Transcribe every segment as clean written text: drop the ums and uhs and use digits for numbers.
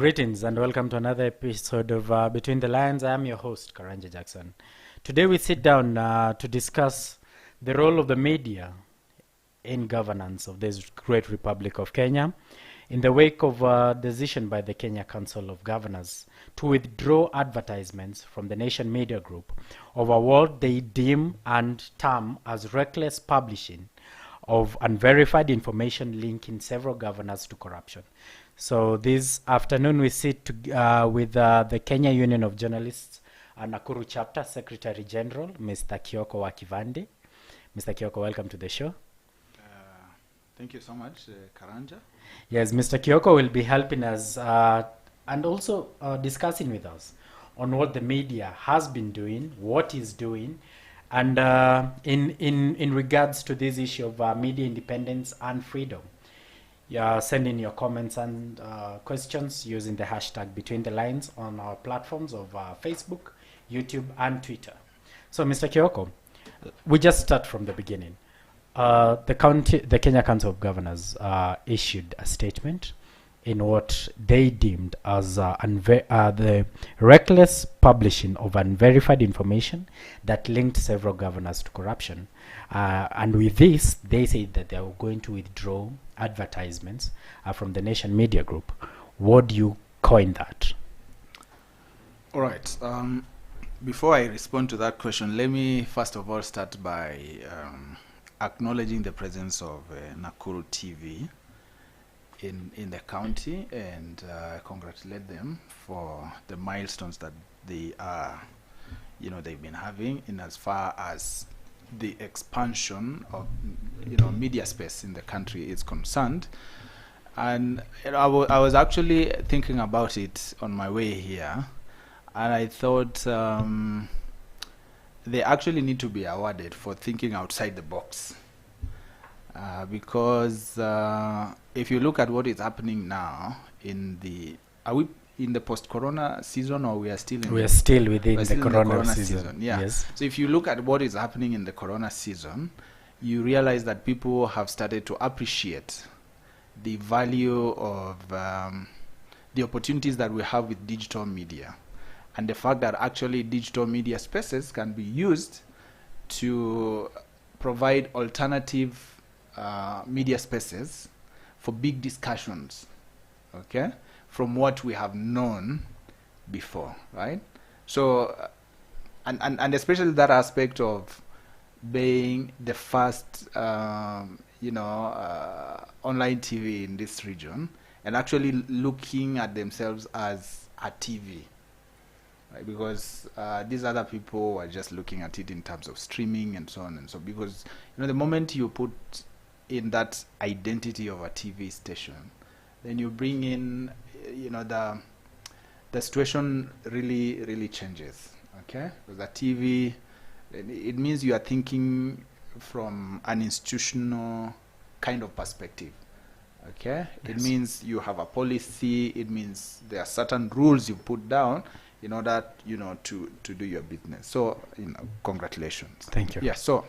Greetings and welcome to another episode of Between the Lines. I am your host, Karanja Jackson. Today we sit down to discuss the role of the media in governance of this great Republic of Kenya in the wake of a decision by the Kenya Council of Governors to withdraw advertisements from the Nation Media Group over what they deem and term as reckless publishing of unverified information linking several governors to corruption. So this afternoon we sit with the Kenya Union of Journalists Nakuru Chapter Secretary General, Mr. Kioko wa Kivandi. Mr. Kioko, welcome to the show. Thank you so much, Karanja. Yes, Mr. Kioko will be helping us and also discussing with us on what the media has been doing, what is doing, and in regards to this issue of media independence and freedom. Send in your comments and questions using the hashtag Between the Lines on our platforms of Facebook, YouTube, and Twitter. So, Mr. Kioko, we just start from the beginning. The Kenya Council of Governors issued a statement in what they deemed as the reckless publishing of unverified information that linked several governors to corruption. And with this, they said that they were going to withdraw advertisements from the Nation Media Group. What do you coin that? All right. Before I respond to that question, let me first of all start by acknowledging the presence of Nakuru TV in the county and congratulate them for the milestones that they are, they've been having in as far as the expansion of, media space in the country is concerned. And I was actually thinking about it on my way here, and I thought they actually need to be awarded for thinking outside the box. Because if you look at what is happening now are we in the post-corona season, or we are still in within the corona season? Yeah. Yes. So if you look at what is happening in the corona season, you realize that people have started to appreciate the value of the opportunities that we have with digital media, and the fact that actually digital media spaces can be used to provide alternative media spaces for big discussions, okay, from what we have known before, right? So, and especially that aspect of being the first, online TV in this region, and actually looking at themselves as a TV, right? Because these other people were just looking at it in terms of streaming and so on and so. Because the moment you put in that identity of a TV station, then you bring in, the situation really changes. Okay, because the TV, it means you are thinking from an institutional kind of perspective. Okay, yes. It means you have a policy. It means there are certain rules you put down in order, to do your business. So, congratulations. Thank you. Yeah. So,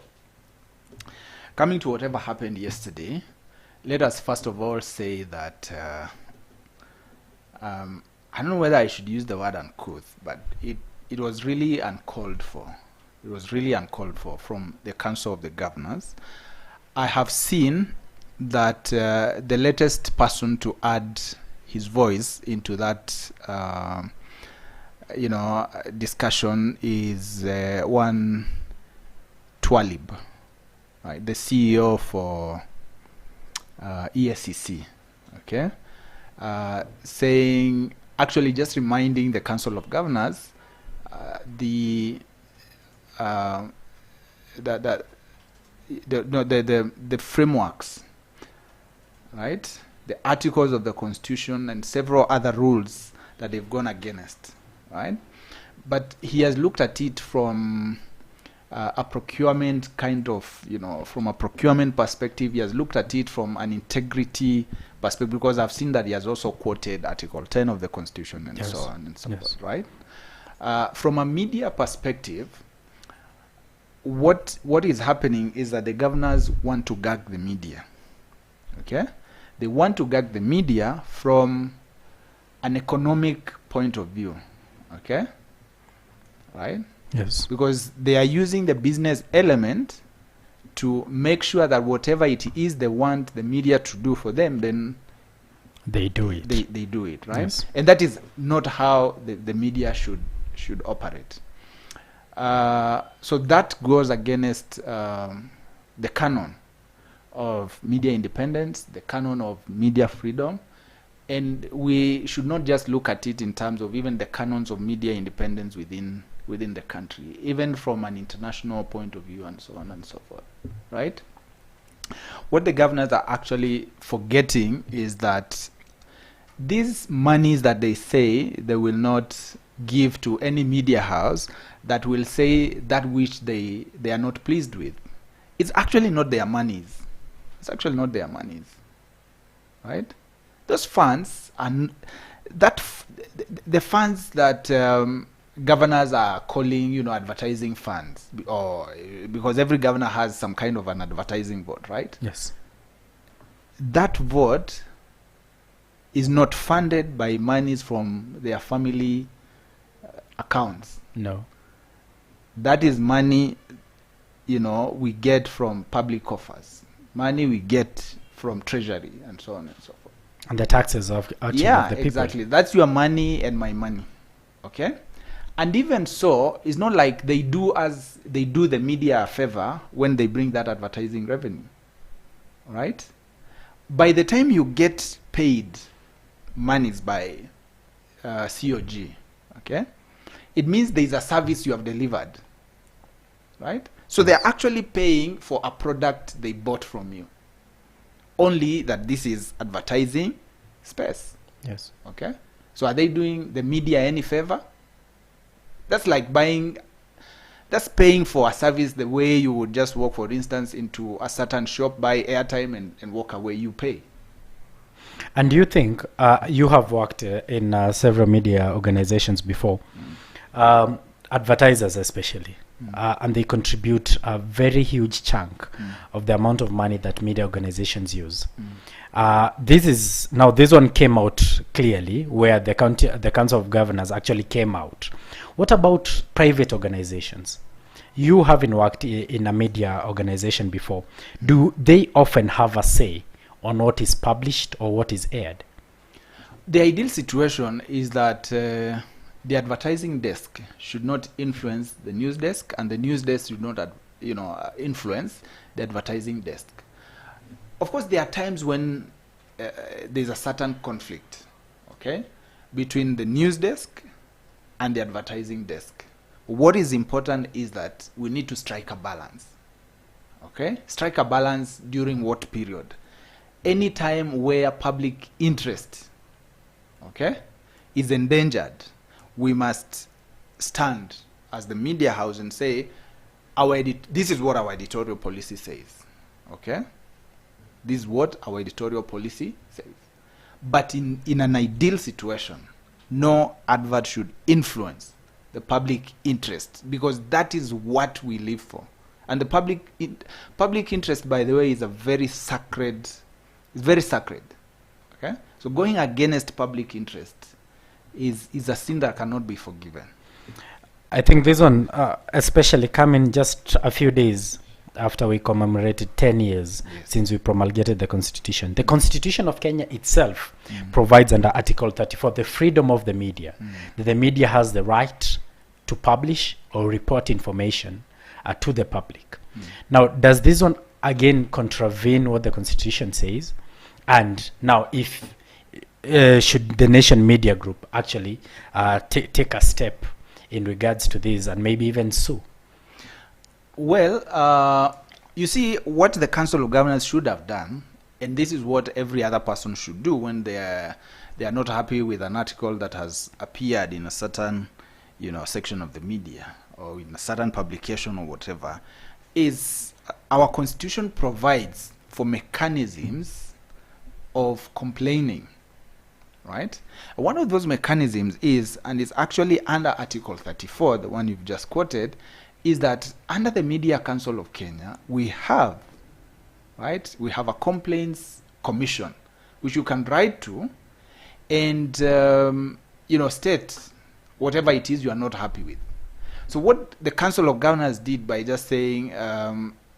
coming to whatever happened yesterday, let us first of all say that I don't know whether I should use the word uncouth, but it was really uncalled for. It was really uncalled for from the Council of the Governors. I have seen that the latest person to add his voice into that discussion is one Twalib, right, the CEO for ESCC, okay, saying, actually just reminding the Council of Governors the frameworks, right, the articles of the Constitution and several other rules that they've gone against, right? But he has looked at it from a procurement kind of, from a procurement perspective. He has looked at it from an integrity perspective, because I've seen that he has also quoted Article 10 of the Constitution and so on and so forth, right? From a media perspective, what is happening is that the governors want to gag the media, okay? They want to gag the media from an economic point of view, okay? Right? Yes. Because they are using the business element to make sure that whatever it is they want the media to do for them, then they do it. They do it, right? Yes. And that is not how the media should operate. So that goes against the canon of media independence, the canon of media freedom, and we should not just look at it in terms of even the canons of media independence within the country, even from an international point of view, and so on and so forth, right? What the governors are actually forgetting is that these monies that they say they will not give to any media house that will say that which they are not pleased with, it's actually not their monies. It's actually not their monies, right? Those funds and the funds that governors are calling, advertising funds, or because every governor has some kind of an advertising vote, right? Yes. That vote is not funded by monies from their family accounts. No. That is money, we get from public coffers, money we get from treasury, and so on and so forth. And the taxes of the people. Yeah, exactly. That's your money and my money, okay? And even so, it's not like they do the media a favor when they bring that advertising revenue, right? By the time you get paid monies by COG, okay, it means there's a service you have delivered, right? So they're actually paying for a product they bought from you, only that this is advertising space. Yes. Okay, so are they doing the media any favor? That's like that's paying for a service the way you would just walk, for instance, into a certain shop, buy airtime and walk away. You pay. And do you think you have worked in several media organizations before, advertisers especially, and they contribute a very huge chunk of the amount of money that media organizations use. This one came out clearly where the Council of Governors actually came out. What about private organizations? You having worked in a media organization before, do they often have a say on what is published or what is aired? The ideal situation is that the advertising desk should not influence the news desk, and the news desk should not influence the advertising desk. Of course, there are times when there's a certain conflict, okay, between the news desk and the advertising desk. What is important is that we need to strike a balance, okay? Strike a balance during what period? Any time where public interest, okay, is endangered, we must stand as the media house and say, this is what our editorial policy says, okay? This is what our editorial policy says. But in an ideal situation, no advert should influence the public interest, because that is what we live for. And the public interest, by the way, is very sacred. Okay? So going against public interest is a sin that cannot be forgiven. I think this one, especially coming just a few days after we commemorated 10 years since we promulgated the Constitution. The Constitution of Kenya itself provides under Article 34 the freedom of the media. That the media has the right to publish or report information to the public. Now, does this one again contravene what the Constitution says? And now, if should the Nation Media Group actually take a step in regards to this and maybe even sue? Well, you see, what the Council of Governors should have done, and this is what every other person should do when they are not happy with an article that has appeared in a certain, section of the media or in a certain publication or whatever, is our Constitution provides for mechanisms of complaining, right? One of those mechanisms is, and it's actually under Article 34, the one you've just quoted, is that under the Media Council of Kenya, we have a complaints commission, which you can write to, and state whatever it is you are not happy with. So what the Council of Governors did by just saying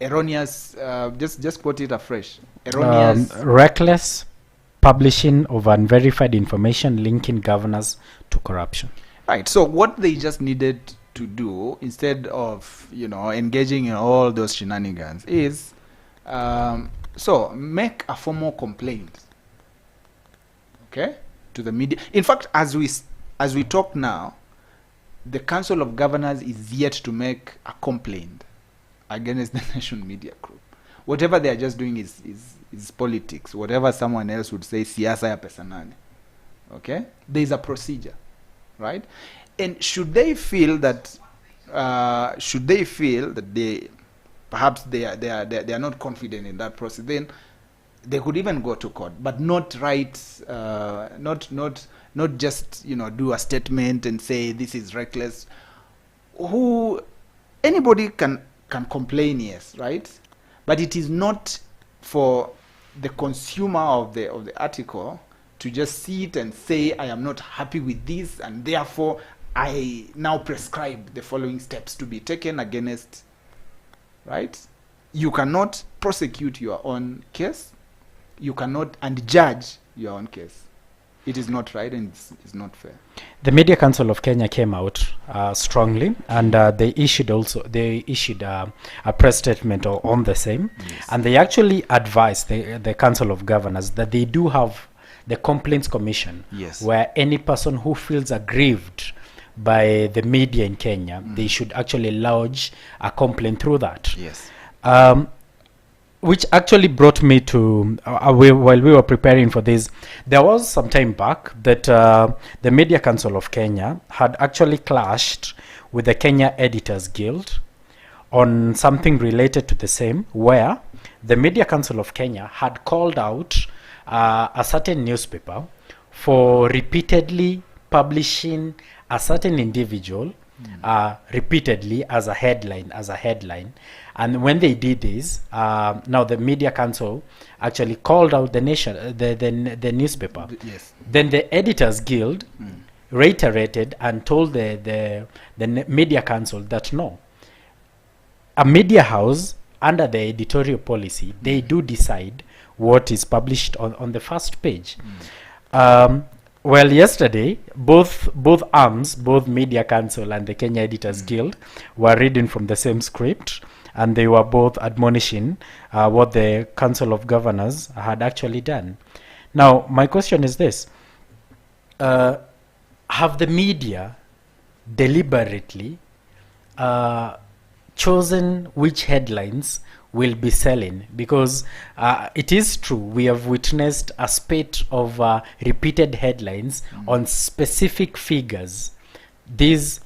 erroneous, just quote it afresh, erroneous, reckless publishing of unverified information linking governors to corruption. Right. So what they just needed to do, instead of engaging in all those shenanigans, is so make a formal complaint, okay, to the media. In fact, as we talk now, the Council of Governors is yet to make a complaint against the Nation Media Group. Whatever they are just doing is politics. Whatever someone else would say, siasa ya pesa nane. Okay, there is a procedure, right? And should they feel that they perhaps they are not confident in that process, then they could even go to court, but not write, not just do a statement and say this is reckless. Anybody can complain, yes, right? But it is not for the consumer of the article to just see it and say, I am not happy with this, and therefore I now prescribe the following steps to be taken against, right? You cannot prosecute your own case. You cannot and judge your own case. It is not right, and it's not fair. The Media Council of Kenya came out strongly, and they issued a press statement on the same. Yes. And they actually advised the Council of Governors that they do have the Complaints Commission, yes, where any person who feels aggrieved by the media in Kenya, they should actually lodge a complaint through that. Yes. Which actually brought me to, while we were preparing for this, there was some time back that the Media Council of Kenya had actually clashed with the Kenya Editors Guild on something related to the same, where the Media Council of Kenya had called out a certain newspaper for repeatedly publishing a certain individual repeatedly as a headline. And when they did this, now the Media Council actually called out the newspaper. Yes. Then the Editors Guild reiterated and told the Media Council that no, a media house under the editorial policy, they do decide what is published on the first page. Well, yesterday, both arms, both Media Council and the Kenya Editors Guild, were reading from the same script, and they were both admonishing what the Council of Governors had actually done. Now, my question is this. Have the media deliberately chosen which headlines will be selling? Because it is true, we have witnessed a spate of repeated headlines on specific figures, these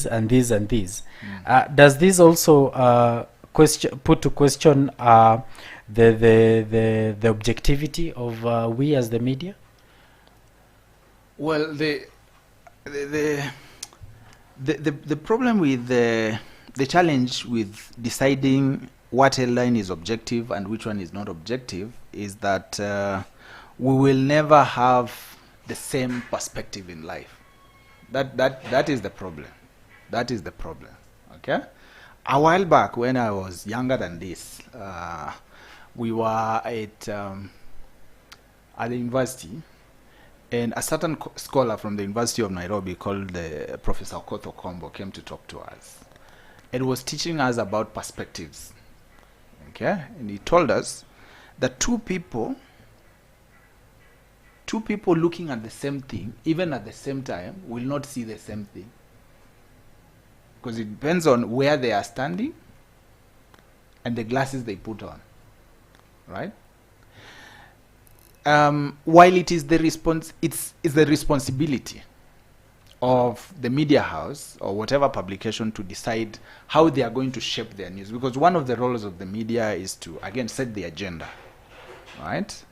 and these and these. Does this also put to question the objectivity of we as the media? Well, the problem with the challenge with deciding what headline is objective and which one is not objective is that we will never have the same perspective in life. That is the problem. That is the problem. Okay. A while back, when I was younger than this, we were at the university, and a certain scholar from the University of Nairobi called Professor Okoth Okombo came to talk to us. It was teaching us about perspectives. Okay, and he told us that two people looking at the same thing, even at the same time, will not see the same thing, because it depends on where they are standing and the glasses they put on, right? While it is the responsibility of the media house or whatever publication to decide how they are going to shape their news, because one of the roles of the media is to, again, set the agenda, right?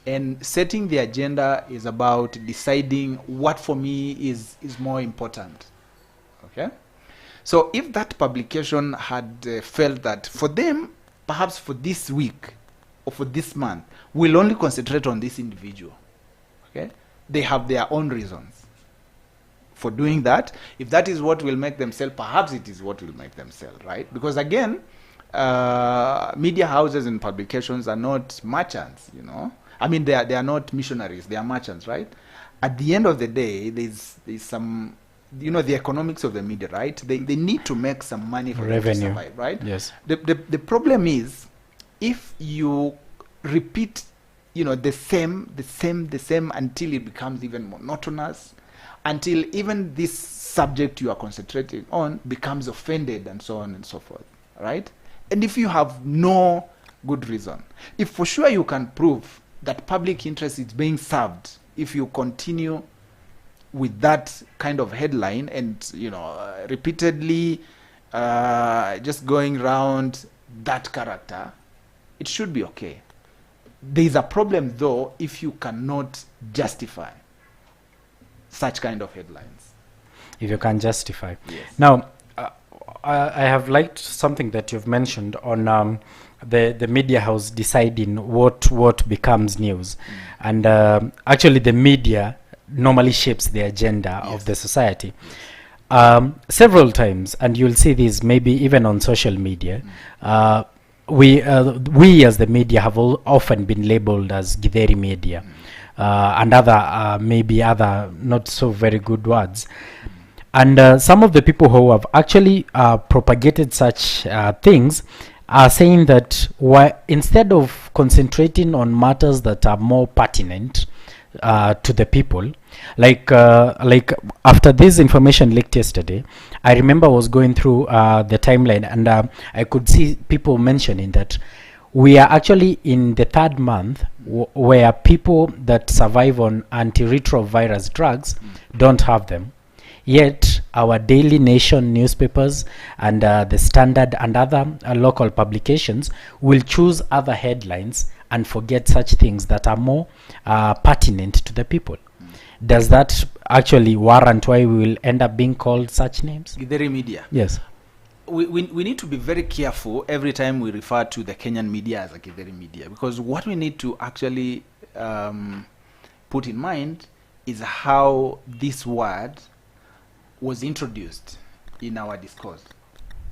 And setting the agenda is about deciding what for me is more important. Okay? So if that publication had felt that for them, perhaps for this week or for this month, we'll only concentrate on this individual, okay? they have their own reasons for doing that. If that is what will make them sell, perhaps it is what will make them sell, right? Because again, media houses and publications are not merchants, you know. I mean, they are not missionaries, they are merchants, right? At the end of the day, there's some, you know, the economics of the media, right? They need to make some money for them to survive, right? Yes. The problem is, if you repeat, you know, the same until it becomes even monotonous, until even this subject you are concentrating on becomes offended, and so on and so forth, right? And if you have no good reason, if for sure you can prove that public interest is being served, if you continue with that kind of headline and, you know, repeatedly just going around that character, it should be okay. There is a problem, though, if you cannot justify such kind of headlines. If you can justify. Yes. Now, I have liked something that you've mentioned on the media house deciding what becomes news. And actually the media normally shapes the agenda of the society. Several times, and you'll see this maybe even on social media, we as the media have often been labeled as Githeri media, and other maybe other not so very good words. And some of the people who have actually propagated such things are saying that instead of concentrating on matters that are more pertinent to the people, like after this information leaked yesterday, I remember I was going through the timeline, and I could see people mentioning that we are actually in the third month where people that survive on antiretrovirus drugs don't have them. Yet our Daily Nation newspapers and the Standard and other local publications will choose other headlines and forget such things that are more pertinent to the people. Does that actually warrant why we will end up being called such names? Githeri media. Yes. We need to be very careful every time we refer to the Kenyan media as a Githeri media, because what we need to actually put in mind is how this word was introduced in our discourse,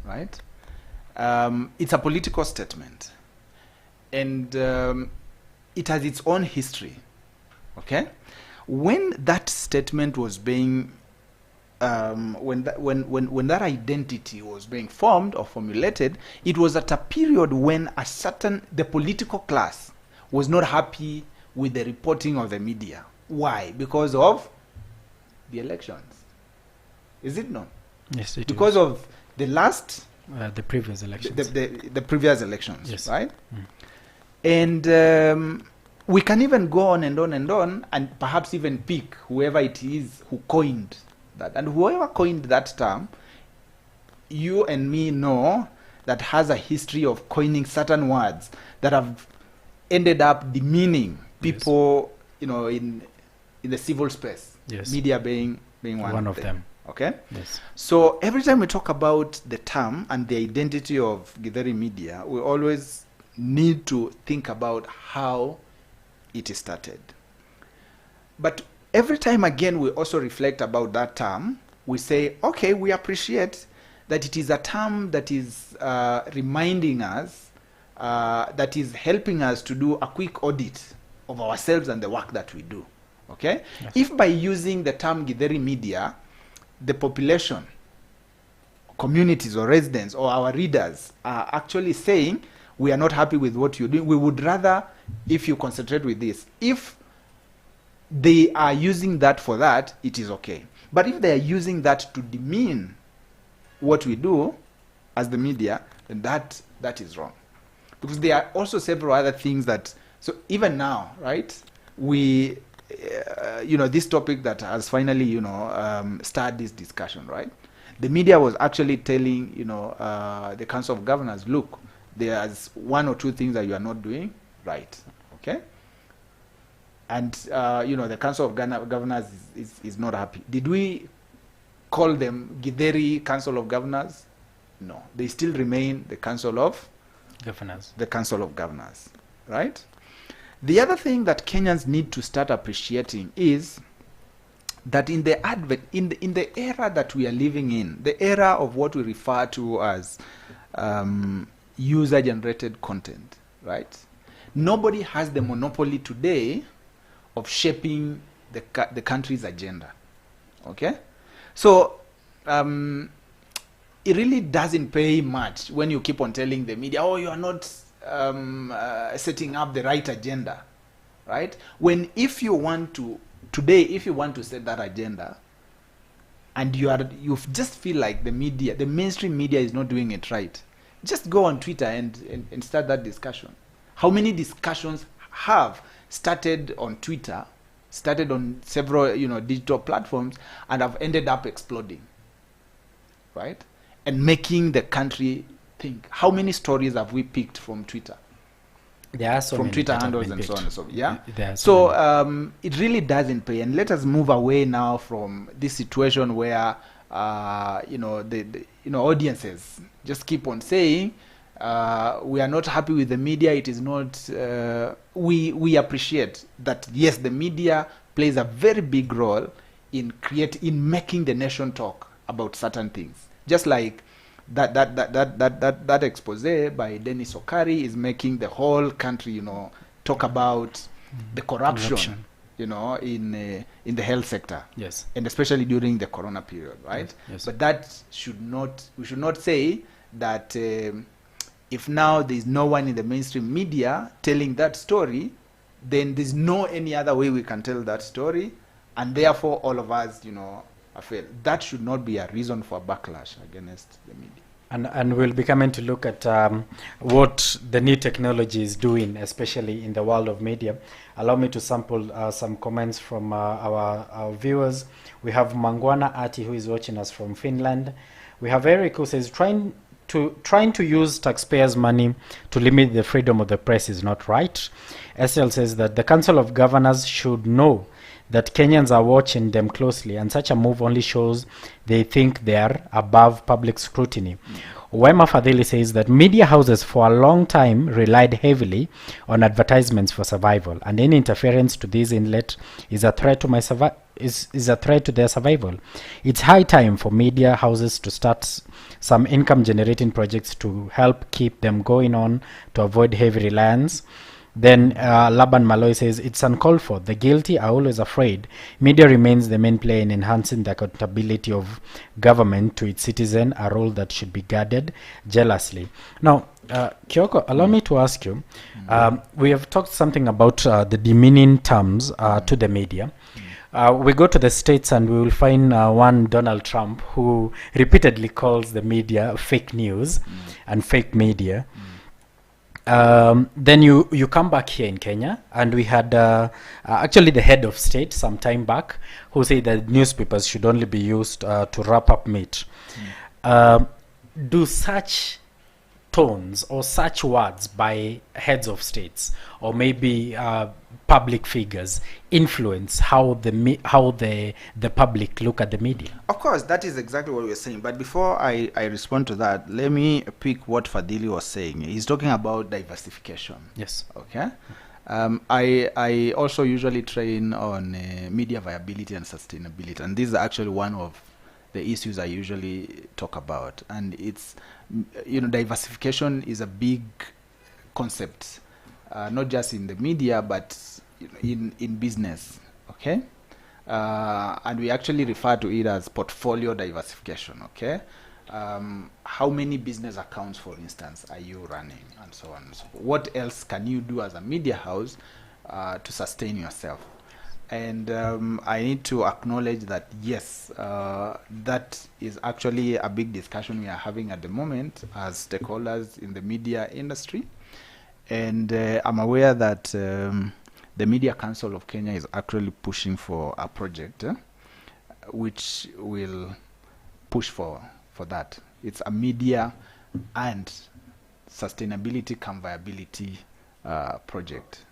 right? It's a political statement, and it has its own history, okay? When that statement was being, when that identity was being formed or formulated, it was at a period when the political class was not happy with the reporting of the media. Why? Because of the elections. Is it not? Yes, it because is. of the last the previous elections. The previous elections, yes. Right? And we can even go on and on and on, and perhaps even pick whoever it is who coined that. And whoever coined that term, you and me know that has a history of coining certain words that have ended up demeaning people, you know, in the civil space. Yes. Media being one of them. Okay? Yes. So every time we talk about the term and the identity of Githeri media, we always need to think about how it is started. But every time again we also reflect about that term, we say, okay, we appreciate that it is a term that is reminding us, that is helping us to do a quick audit of ourselves and the work that we do. Okay? Yes. If by using the term Githeri media, the population, communities or residents or our readers are actually saying we are not happy with what you're doing, we would rather, if you concentrate with this, if they are using that for that, it is okay. But if they are using that to demean what we do as the media, then that is wrong. Because there are also several other things that, so even now, right, we this topic that has finally, started this discussion, right? The media was actually telling, the Council of Governors, look, there's one or two things that you are not doing right, okay? And, the Council of Governors is not happy. Did we call them Githeri Council of Governors? No. They still remain the Council of Governors. The Council of Governors, right? The other thing that Kenyans need to start appreciating is that in the era that we are living in, the era of what we refer to as user-generated content, right? Nobody has the monopoly today of shaping the country's agenda. Okay, so it really doesn't pay much when you keep on telling the media, "Oh, you are not setting up the right agenda," right? If you want to set that agenda, and you just feel like the mainstream media is not doing it right, just go on Twitter and start that discussion. How many discussions have started on Twitter, started on several digital platforms, and have ended up exploding, right? And making the country think. How many stories have we picked from Twitter? There are so from many Twitter that have handles been and so on picked. and so on. Yeah. There are so So it really doesn't pay. And let us move away now from this situation where the audiences just keep on saying we are not happy with the media. It is not. We appreciate that. Yes, the media plays a very big role in making the nation talk about certain things. Just like that expose by Dennis Okari is making the whole country, talk about the corruption, in the health sector. Yes. And especially during the corona period, right? Yes. But we should not say that if now there's no one in the mainstream media telling that story, then there's no any other way we can tell that story, and therefore all of us, are failed. That should not be a reason for a backlash against the media. And we'll be coming to look at what the new technology is doing, especially in the world of media. Allow me to sample some comments from our viewers. We have Mangwana Ati, who is watching us from Finland. We have Eric, who says, trying to use taxpayers' money to limit the freedom of the press is not right. SL says that the Council of Governors should know that Kenyans are watching them closely, and such a move only shows they think they are above public scrutiny. Wema Fadhili says that media houses for a long time relied heavily on advertisements for survival, and any interference to this inlet is a threat to is a threat to their survival. It's high time for media houses to start some income generating projects to help keep them going on, to avoid heavy reliance. Then Laban Malloy says, it's uncalled for. The guilty are always afraid. Media remains the main player in enhancing the accountability of government to its citizen, a role that should be guarded jealously. Now, Kioko, allow me to ask you, we have talked something about the demeaning terms to the media. We go to the States and we will find one Donald Trump who repeatedly calls the media fake news and fake media. Then you come back here in Kenya, and we had actually the head of state some time back who said that newspapers should only be used to wrap up meat. Do such tones or such words by heads of states or maybe public figures influence how the public look at the media? Of course, that is exactly what we're saying. But before I respond to that, let me pick what Fadhili was saying. He's talking about diversification. Yes. Okay. I also usually train on media viability and sustainability, and this is actually one of the issues I usually talk about. And it's, diversification is a big concept, not just in the media, but in business. Okay. And we actually refer to it as portfolio diversification. Okay. How many business accounts, for instance, are you running, and so on and so forth? What else can you do as a media house to sustain yourself? And I need to acknowledge that, yes, that is actually a big discussion we are having at the moment as stakeholders in the media industry. And I'm aware that the Media Council of Kenya is actually pushing for a project which will push for that. It's a media and sustainability cum viability project.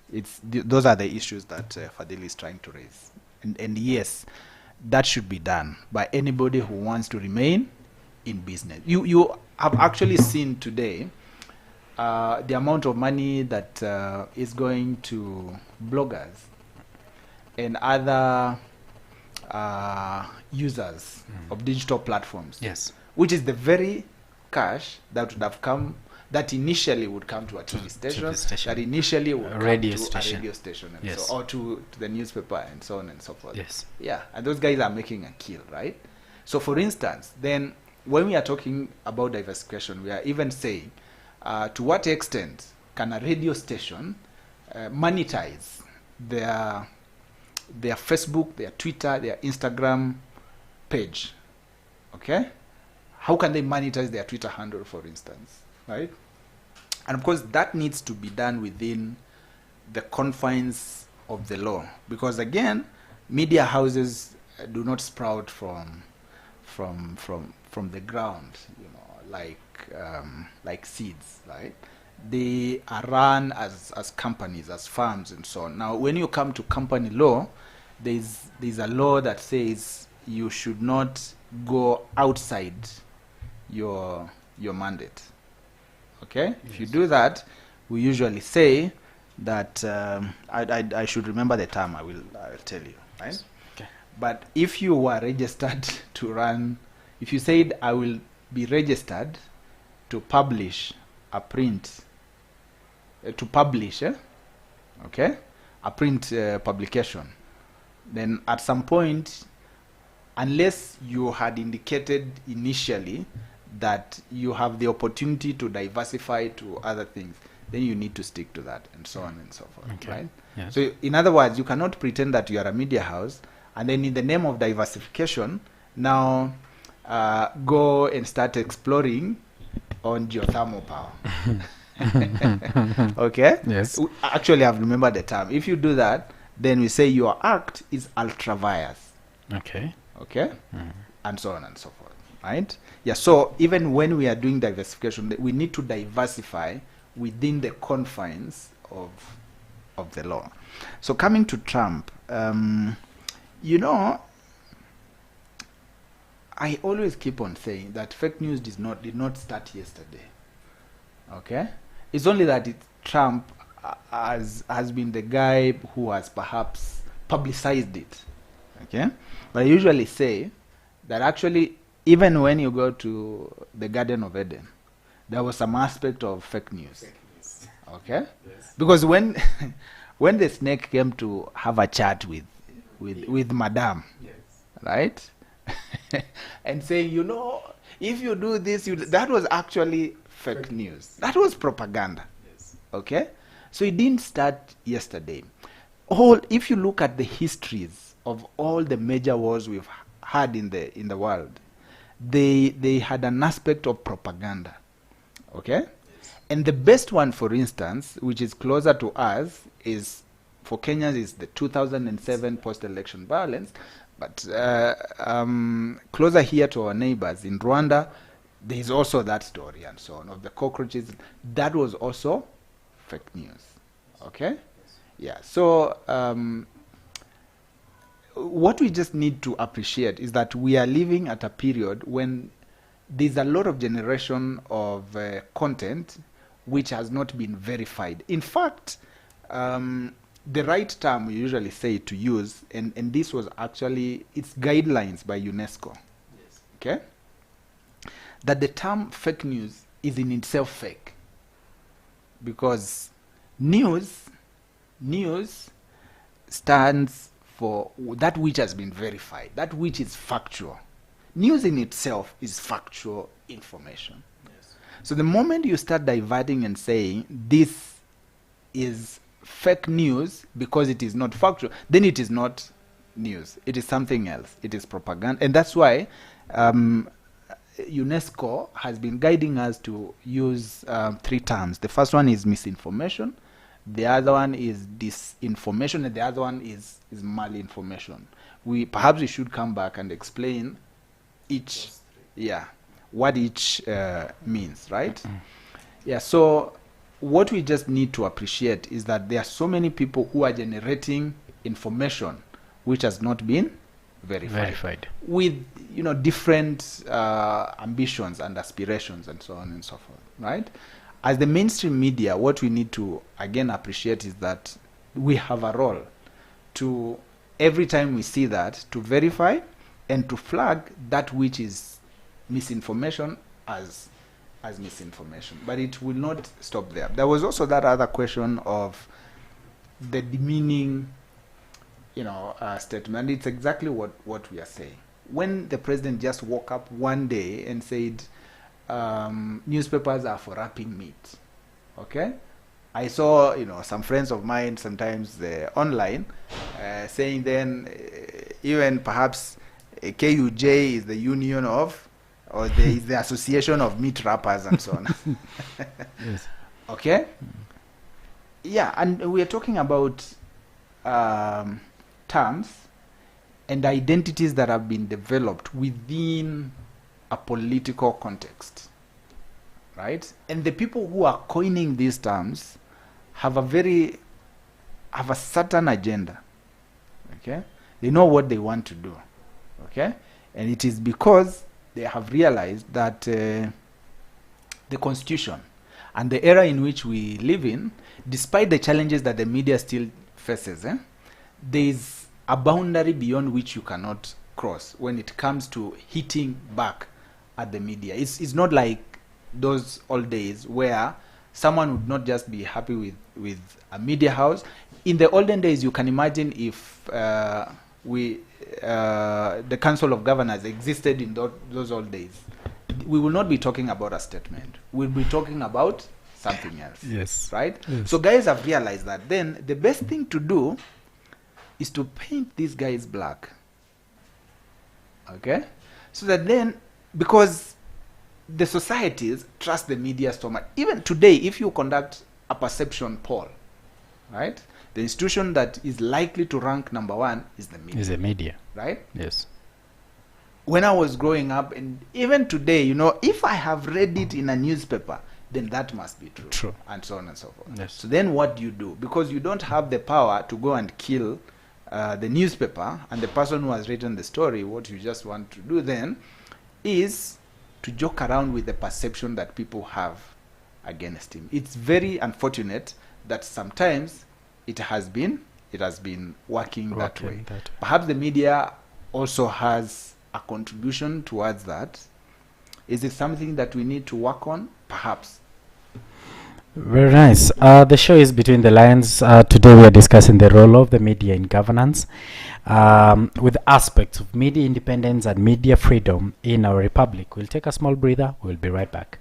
Those are the issues that Fadhili is trying to raise. And yes, that should be done by anybody who wants to remain in business. You have actually seen today the amount of money that is going to bloggers and other users of digital platforms. Yes. Which is the very cash that would have come, that initially would come to a TV station, that initially would come to a radio station, and yes. so, or to the newspaper, and so on and so forth. Yes. Yeah, and those guys are making a kill, right? So, for instance, then when we are talking about diversification, we are even saying, to what extent can a radio station monetize their Facebook, their Twitter, their Instagram page? Okay? How can they monetize their Twitter handle, for instance, right? And of course, that needs to be done within the confines of the law, because again, media houses do not sprout from the ground, you know, like seeds, right? They are run as companies, as firms, and so on. Now, when you come to company law, there's a law that says you should not go outside your mandate. Okay? Yes. If you do that, we usually say that I should remember the term. I'll tell you, right? Okay. But if you were registered to run, if you said I will be registered to publish a print, okay, a print publication, then at some point, unless you had indicated initially that you have the opportunity to diversify to other things, then you need to stick to that, and so on and so forth, okay. right? Yes. So in other words, you cannot pretend that you are a media house and then in the name of diversification now go and start exploring on geothermal power. Okay? Yes. Actually, I've remembered the term. If you do that, then we say your act is ultra vires. Okay. Okay? And so on and so forth. Right? Yeah, so even when we are doing diversification, we need to diversify within the confines of the law. So coming to Trump, you know, I always keep on saying that fake news did not start yesterday. Okay? It's only that Trump has been the guy who has perhaps publicized it. Okay? But I usually say that actually, even when you go to the Garden of Eden, there was some aspect of fake news. Okay? Yes. Because when the snake came to have a chat with Madame, yes, right? And saying, you know, if you do this, that was actually fake news. That was propaganda. Yes. Okay? So it didn't start yesterday. If you look at the histories of all the major wars we've had in the world, they had an aspect of propaganda. Okay? Yes. And the best one, for instance, which is closer to us, is for Kenyans, is the 2007 post-election violence. But closer here to our neighbors in Rwanda, there is also that story and so on of the cockroaches. That was also fake news. Okay? Yeah. So what we just need to appreciate is that we are living at a period when there's a lot of generation of content which has not been verified. In fact, the right term we usually say to use, and this was actually, it's guidelines by UNESCO. Yes. Okay? That the term fake news is in itself fake. Because news stands for that which has been verified, that which is factual. News in itself is factual information. Yes. So the moment you start diverting and saying this is fake news because it is not factual, then it is not news. It is something else. It is propaganda. And that's why UNESCO has been guiding us to use 3 terms. The first one is misinformation, the other one is disinformation, and the other one is malinformation. Perhaps we should come back and explain each, what each means, right? Mm-hmm. Yeah, so what we just need to appreciate is that there are so many people who are generating information which has not been verified. With different ambitions and aspirations and so on and so forth, right? as the mainstream media, what we need to again appreciate is that we have a role to, every time we see that, to verify and to flag that which is misinformation as misinformation. But it will not stop there. There was also that other question of the demeaning, statement. It's exactly what we are saying. When the president just woke up one day and said, newspapers are for wrapping meat, okay? I saw, some friends of mine sometimes online saying then even perhaps KUJ is the union of, or is the association of meat wrappers and so on. Yes. Okay? Yeah, and we are talking about terms and identities that have been developed within a political context, right? And the people who are coining these terms have a certain agenda, okay? They know what they want to do, okay? And it is because they have realized that the Constitution and the era in which we live in, despite the challenges that the media still faces, there is a boundary beyond which you cannot cross when it comes to hitting back at the media. It's not like those old days where someone would not just be happy with a media house. In the olden days, you can imagine if the Council of Governors existed in those old days, we will not be talking about a statement. We'll be talking about something else. Yes. Right? Yes. So guys have realized that then the best thing to do is to paint these guys black. Okay? So that then, because the societies trust the media so much. Even today, if you conduct a perception poll, right? The institution that is likely to rank number one is the media. Is the media. Right? Yes. When I was growing up, and even today, if I have read it in a newspaper, then that must be true. True. And so on and so forth. Yes. So then what do you do? Because you don't have the power to go and kill the newspaper and the person who has written the story. What you just want to do then is to joke around with the perception that people have against him. It's very unfortunate that sometimes it has been working that way. Perhaps the media also has a contribution towards that. Is it something that we need to work on? Perhaps. Very nice. The show is Between the Lines. Today we are discussing the role of the media in governance with aspects of media independence and media freedom in our republic. We'll take a small breather. We'll be right back.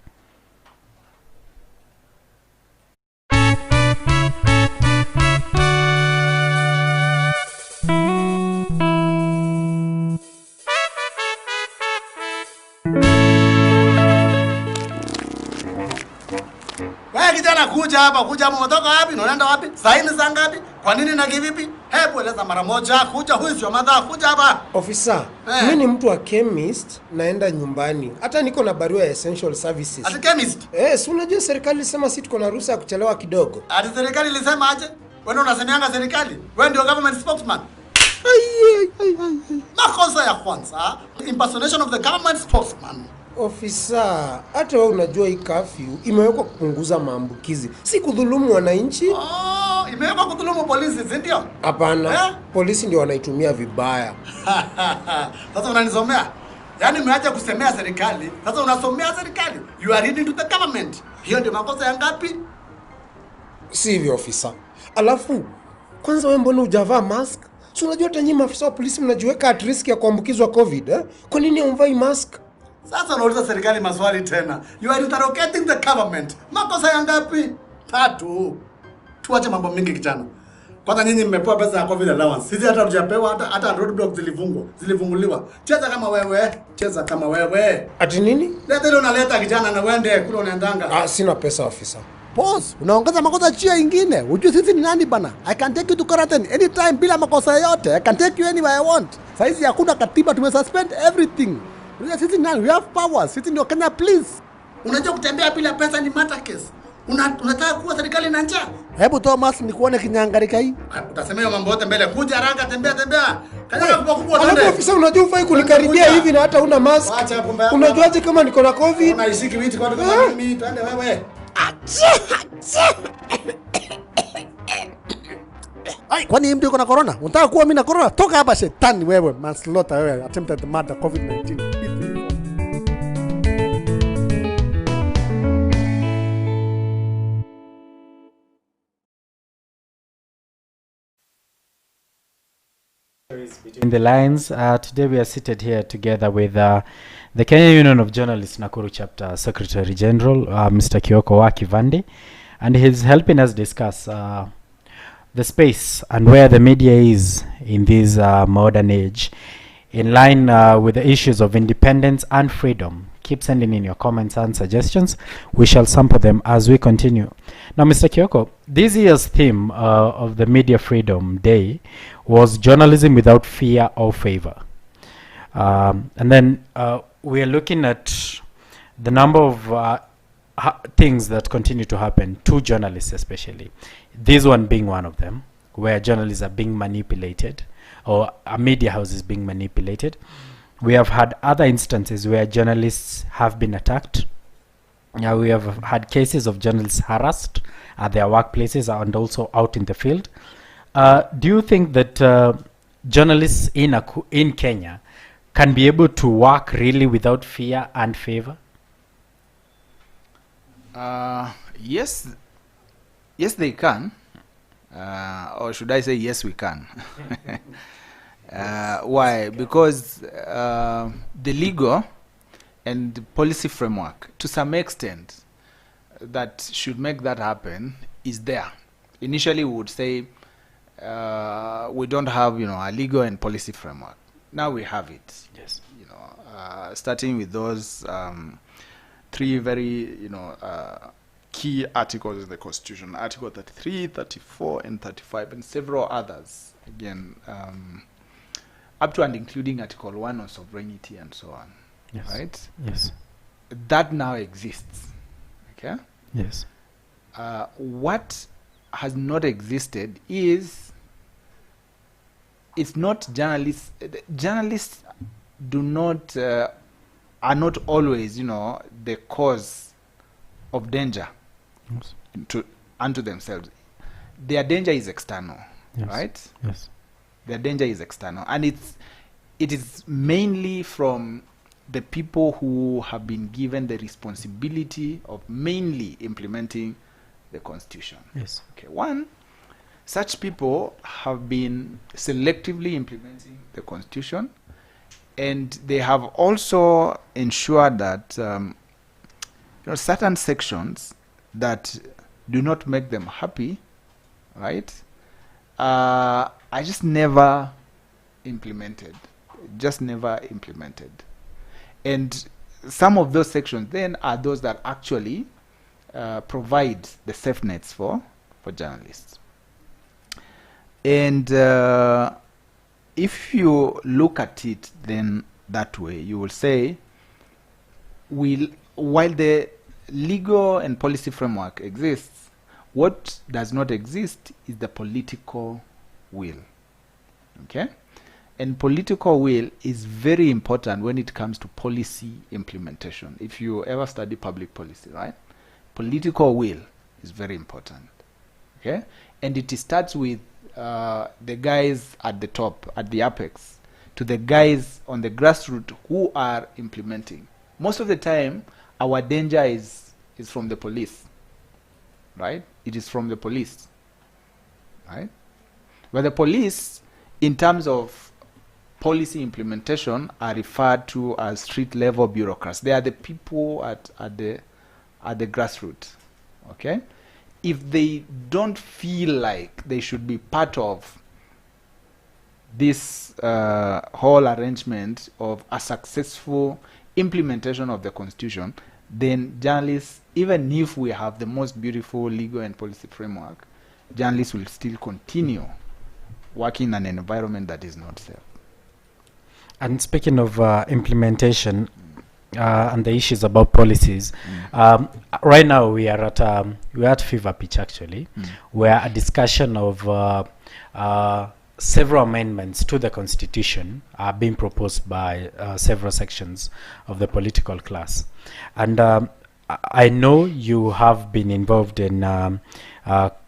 Kuja hapa umetoka wapi? Unaenda wapi? Saini za ngapi? Kwa nini na kivipi? Hebu eleza mara moja. Kuja huyo madha kuja hapa. Officer, mimi ni mtu wa chemist, naenda nyumbani. Hata niko na barua ya essential services. Ati chemist? Si unajua serikali ilisema sisi tuko na ruhusa ya kuchelewa kidogo. Ati serikali ilisema aje? Wewe unasemeanga serikali? Wewe ndio government spokesman. Makosa ya kwanza, impersonation of the government spokesman. Officer, hata wewe unajua hii curfew imewekwa kupunguza maambukizi, si kudhulumu wananchi. Imewekwa kudhulumu polisi, si ndio? Hapana, polisi ndio wanaitumia vibaya. Sasa unanisomea? Yaani umeacha kusemea serikali, sasa unasomea serikali. You are reading to the government. Hiyo ndio makosa ya ngapi? Si hivyo officer. Alafu, kwanza wewe mbona hujavaa mask? Si unajua hata nyinyi maafisa wa polisi mnajiweka at risk ya kuambukizwa COVID, Kwa nini huvai mask? Sasa unauliza serikali maswali tena. You are interrogating the government. Makosa ya ngapi? 3. Tuache mambo mingi kijana. Kwanza nyinyi mmepewa pesa ya COVID allowance. Sisi hata hatujapewa, hata roadblock zilifunguliwa. Cheza kama wewe. Ati nini? Leta ile unaleta kijana na uende kule unaendanga. Sina pesa officer. Boss, unaongeza makosa chia ingine. Unajua sisi ni nani bana? I can take you to quarantine anytime bila makosa yote. I can take you anywhere I want. Saizi hakuna katiba, tumesuspend everything. Unajua sisi nani? We have powers. Sisi ndio Kenya police. Unajua kutembea bila pesa ni murder case. Unataka kuwa serikali na njaa? Hebu Thomas nikuone kinyangarika hii. Utasema hiyo mambo yote mbele. Kuja haraka, tembea. Kanyaga kubwa twende. Alafu ofisa unajua ufai kunikaribia hivi na hata una mask. Unajuaje kama niko na COVID? Unaishiki witi kwa nini twende wewe? Ai, kwani hii mtu yuko na corona? Unataka kuwa mimi na corona? Toka hapa shetani wewe, manslaughter wewe, attempted murder COVID-19. Between the lines, today we are seated here together with the Kenya Union of Journalists Nakuru Chapter Secretary General, Mr. Kioko wa Kivandi, and he's helping us discuss the space and where the media is in this modern age, in line with the issues of independence and freedom. Keep sending in your comments and suggestions. We shall sample them as we continue. Now, Mr. Kioko, this year's theme of the Media Freedom Day was journalism without fear or favor. And then we are looking at the number of things that continue to happen to journalists, especially. This one being one of them, where journalists are being manipulated, or a media house is being manipulated. We have had other instances where journalists have been attacked. We have had cases of journalists harassed at their workplaces and also out in the field. Do you think that journalists in Kenya can be able to work really without fear and favor? Yes, they can. Or should I say, yes, we can. Why? Because the legal and policy framework, to some extent, that should make that happen is there. Initially, we would say we don't have, a legal and policy framework. Now we have it. Yes. Starting with those three very, key articles in the Constitution: Article 33, 34, and 35, and several others. Again, up to and including Article 1 on sovereignty and so on. Yes. Right? Yes. That now exists. Okay? Yes. What has not existed is, it's not journalists. Journalists do not, are not always, the cause of danger. Yes. Unto themselves. Their danger is external. Yes. Right? Yes. Their danger is external, and it is mainly from the people who have been given the responsibility of mainly implementing the Constitution. Yes. Okay. One, such people have been selectively implementing the Constitution, and they have also ensured that certain sections that do not make them happy, right, are just never implemented. And some of those sections then are those that actually provide the safe nets for journalists. And if you look at it then that way, you will say, while the legal and policy framework exists, what does not exist is the political will. Okay? And political will is very important when it comes to policy implementation. If you ever study public policy, right? Political will is very important. Okay? And it starts with the guys at the top, at the apex, to the guys on the grassroots who are implementing. Most of the time, our danger is from the police, right? It is from the police, right? But the police, in terms of policy implementation, are referred to as street-level bureaucrats. They are the people at the grassroots, okay? If they don't feel like they should be part of this whole arrangement of a successful implementation of the Constitution, then journalists, even if we have the most beautiful legal and policy framework, journalists will still continue working in an environment that is not safe. And speaking of implementation and the issues about policies, right now we are at fever pitch actually, where a discussion of several amendments to the Constitution are being proposed by several sections of the political class. And I know you have been involved in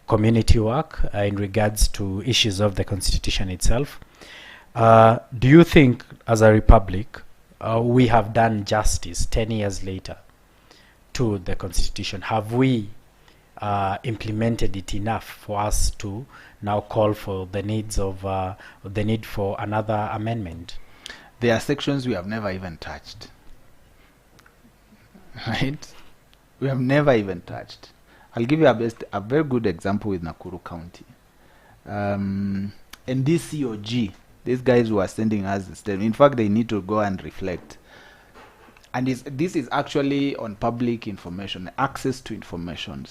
community work in regards to issues of the constitution itself. Do you think, as a republic, we have done justice 10 years later to the constitution? Have we implemented it enough for us to now call for the need for another amendment? There are sections we have never even touched. Right? We have never even touched. I'll give you a very good example with Nakuru County. And this COG, these guys who are sending us the statement, in fact, they need to go and reflect. And this is actually on public information, access to information.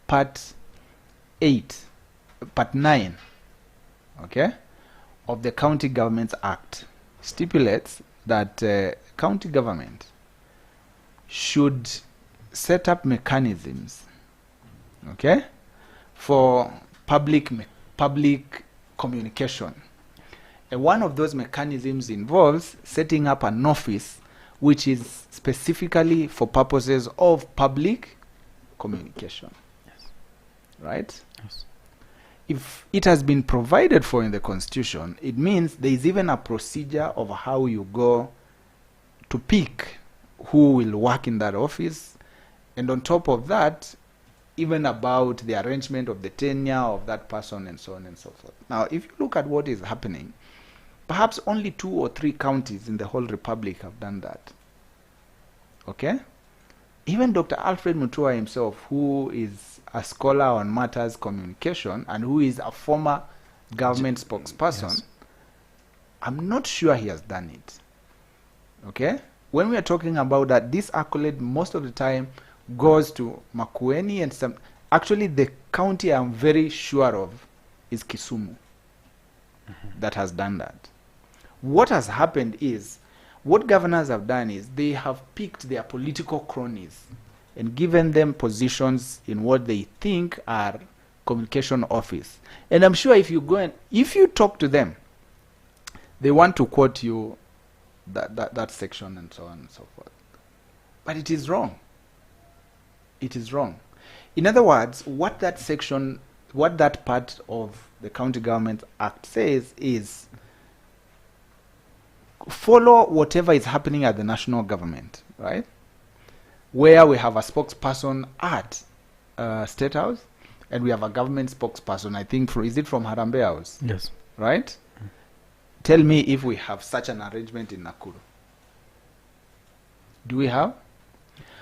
Part 9, okay, of the County Governments Act stipulates that county government should set up mechanisms, okay, for public communication. And one of those mechanisms involves setting up an office which is specifically for purposes of public communication. Yes. Right? Yes. If it has been provided for in the Constitution, it means there is even a procedure of how you go to pick who will work in that office, and on top of that, even about the arrangement of the tenure of that person and so on and so forth. Now, if you look at what is happening, perhaps only 2 or 3 counties in the whole republic have done that. Okay? Even Dr. Alfred Mutua himself, who is a scholar on matters communication and who is a former government spokesperson, Yes. I'm not sure he has done it. Okay? When we are talking about that, this accolade most of the time goes to Makueni and some. Actually, the county I'm very sure of is Kisumu that has done that. What has happened is, what governors have done is they have picked their political cronies and given them positions in what they think are communication office. And I'm sure if you go and if you talk to them, they want to quote you that section and so on and so forth. But it is wrong. It is wrong. In other words, what that section, what that part of the County Government Act says is follow whatever is happening at the national government, right? Where we have a spokesperson at State House, and we have a government spokesperson, I think, is it from Harambee House? Yes. Right? Tell me if we have such an arrangement in Nakuru. Do we have?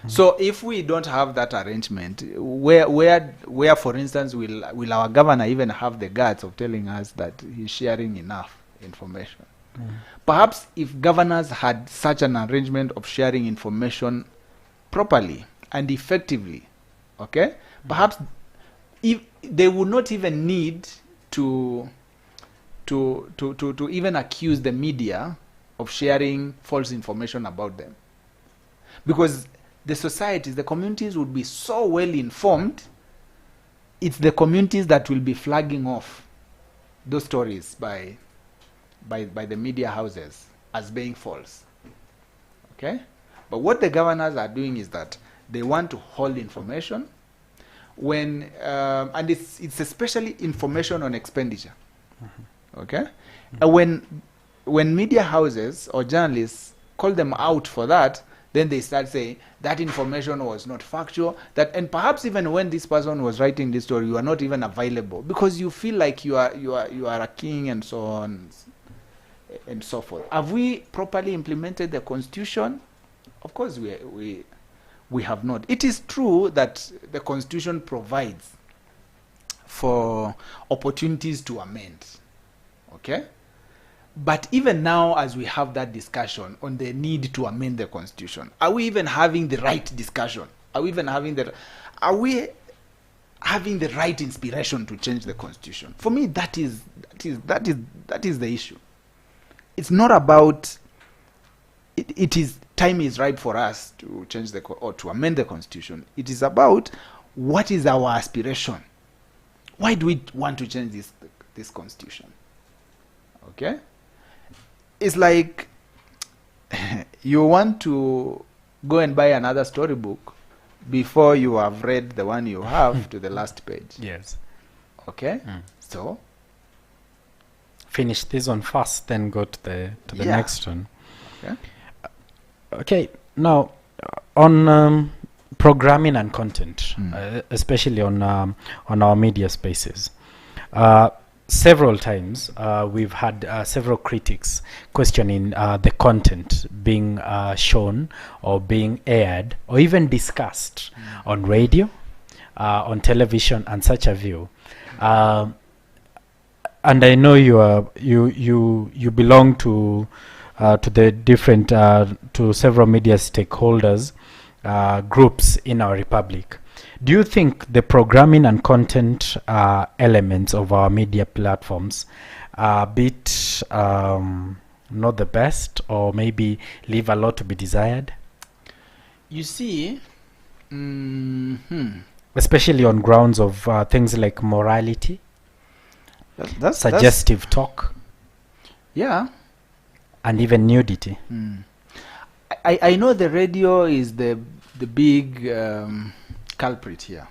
So if we don't have that arrangement, where for instance, will our governor even have the guts of telling us that he's sharing enough information? Perhaps if governors had such an arrangement of sharing information properly and effectively, okay, perhaps if they would not even need to even accuse the media of sharing false information about them, because the societies, the communities would be so well informed. It's the communities that will be flagging off those stories by the media houses as being false. Okay? But what the governors are doing is that they want to hold information when and it's especially information on expenditure. Okay? And when media houses or journalists call them out for that, then they start saying that information was not factual, and perhaps even when this person was writing this story, you are not even available because you feel like you are a king and so on and so forth. Have we properly implemented the Constitution? Of course we have not. It is true that the Constitution provides for opportunities to amend. Okay? But even now, as we have that discussion on the need to amend the Constitution, are we even having the right discussion? Are we having the right inspiration to change the Constitution? For me, that is the issue. It's not about it is time is ripe for us to change or to amend the Constitution. It is about what is our aspiration. Why do we want to change this Constitution? Okay? It's like you want to go and buy another storybook, before you have read the one you have to the last page. Yes. Okay? So, Finish this one first, then go to the Yeah. next one. okay. Okay, now on programming and content, especially on our media spaces, several times we've had several critics questioning the content being shown or being aired or even discussed on radio, on television, and such a view. And I know you belong to the different to several media stakeholders groups in our republic. Do you think the programming and content elements of our media platforms are a bit not the best, or maybe leave a lot to be desired, You see, especially on grounds of things like morality, that's suggestive talk, yeah. and even nudity? I know the radio is the big culprit here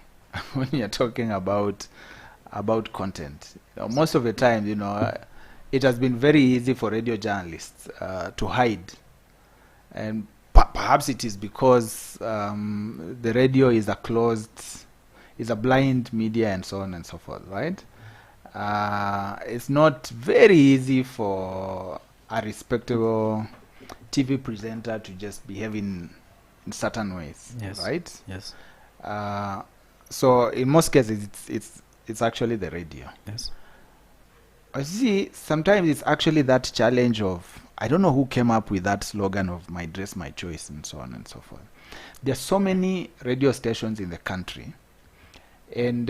when you're talking about content. Most of the time, it has been very easy for radio journalists to hide, and perhaps it is because the radio is a blind media and so on and so forth, right? It's not very easy for a respectable TV presenter to just behave in certain ways, Yes. right? Yes. So in most cases, it's actually the radio. Yes. I see. Sometimes it's actually that challenge of, I don't know who came up with that slogan of "my dress, my choice" and so on and so forth. There are so many radio stations in the country, and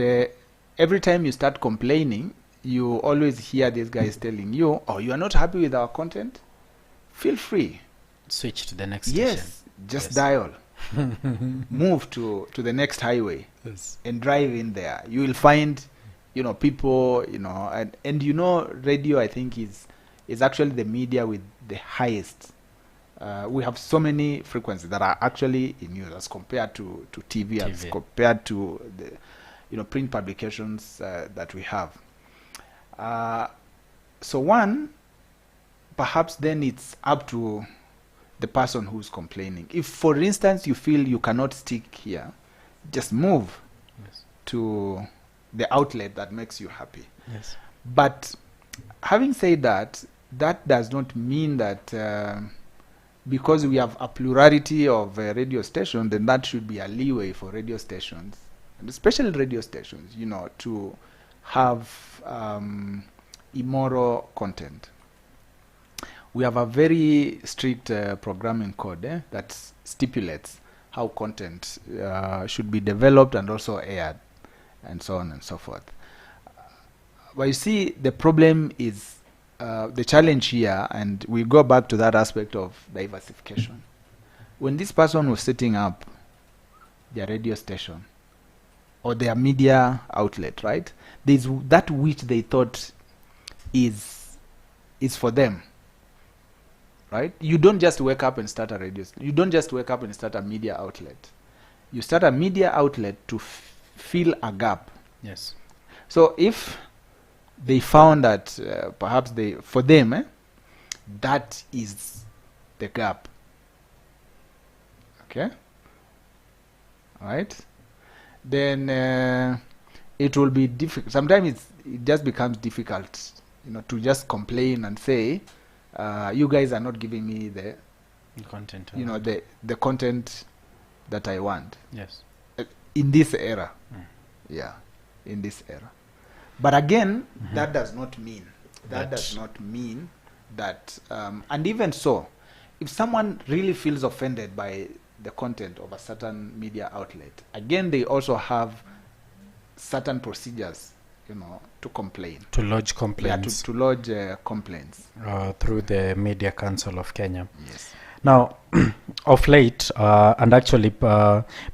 every time you start complaining, you always hear these guys telling you, "Oh, you are not happy with our content? Feel free. Switch to the next station. Yes, just Yes. dial. Move to the next highway Yes. and drive in there. You will find, people, and radio, I think, is actually the media with the highest. We have so many frequencies that are actually in use as compared to TV, as TV. compared to the print publications that we have. So one, perhaps then it's up to the person who's complaining. If, for instance, you feel you cannot stick here, just move Yes. to the outlet that makes you happy. Yes. But having said that, that does not mean that because we have a plurality of radio stations, then that should be a leeway for radio stations, and especially radio stations, to have immoral content. We have a very strict programming code that stipulates how content should be developed and also aired, and so on and so forth. But you see, the problem is the challenge here, and we go back to that aspect of diversification. When this person was setting up their radio station or their media outlet, right, there's that which they thought is for them. Right? You don't just wake up and start a radio. You don't just wake up and start a media outlet. You start a media outlet to fill a gap. Yes. So if they found that perhaps for them, that is the gap. Okay? Right? Then it will be difficult. Sometimes it just becomes difficult, to just complain and say, you guys are not giving me the Content. the content that I want Yes. in this era. Yeah, in this era. But again, that does not mean that and even so, if someone really feels offended by the content of a certain media outlet, again they also have certain procedures, to complain. To lodge Yeah, complaints to lodge complaints. through the Media Council of Kenya. Yes. Now, of late, and actually